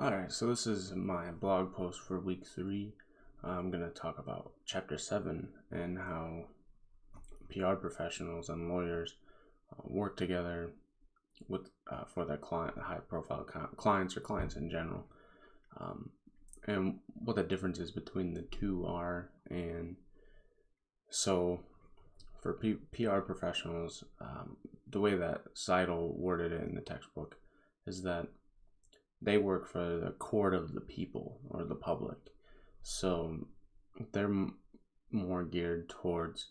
Alright, so this is my blog post for week 3. I'm going to talk about chapter 7 and how PR professionals and lawyers work together with for their high profile clients or clients in general, and what the differences between the two are. And so for PR professionals, the way that Seidel worded it in the textbook is that they work for the court of the people or the public. So they're more geared towards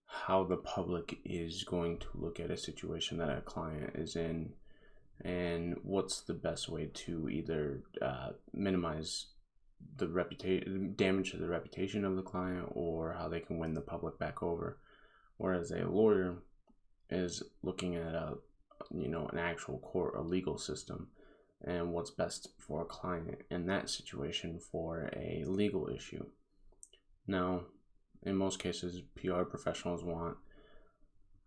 how the public is going to look at a situation that a client is in, and what's the best way to either minimize the damage to the reputation of the client, or how they can win the public back over. Whereas a lawyer is looking at an actual court, a legal system, and what's best for a client in that situation for a legal issue. Now, in most cases, PR professionals want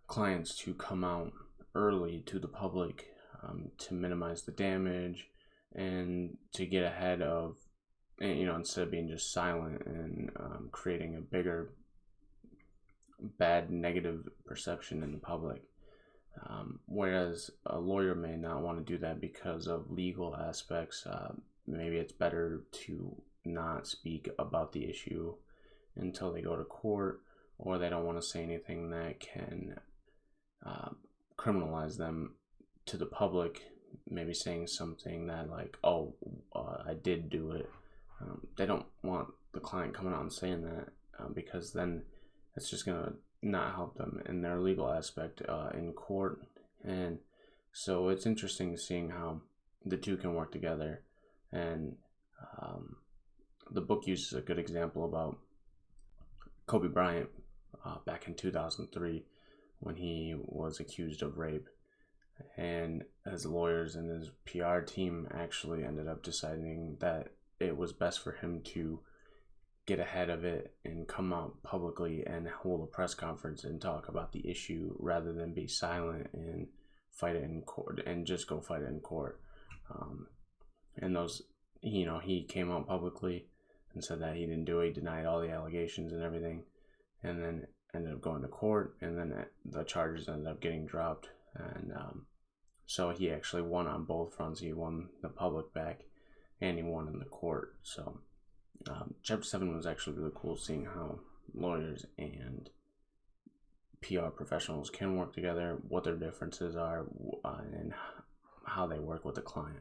clients to come out early to the public to minimize the damage and to get ahead of, instead of being just silent and creating a bigger bad negative perception in the public. Whereas a lawyer may not want to do that because of legal aspects. Maybe it's better to not speak about the issue until they go to court, or they don't want to say anything that can criminalize them to the public. Maybe saying something that I did do it. They don't want the client coming out and saying that because then it's just going to not help them in their legal aspect in court. And so it's interesting seeing how the two can work together. And the book uses a good example about Kobe Bryant back in 2003 when he was accused of rape, and his lawyers and his PR team actually ended up deciding that it was best for him to get ahead of it and come out publicly and hold a press conference and talk about the issue, rather than be silent and fight it in court and just go fight it in court. And those, he came out publicly and said that he didn't do it. He denied all the allegations and everything, and then ended up going to court, and then the charges ended up getting dropped. And so he actually won on both fronts. He won the public back, and he won in the court. So chapter 7 was actually really cool, seeing how lawyers and PR professionals can work together, what their differences are, and how they work with the client.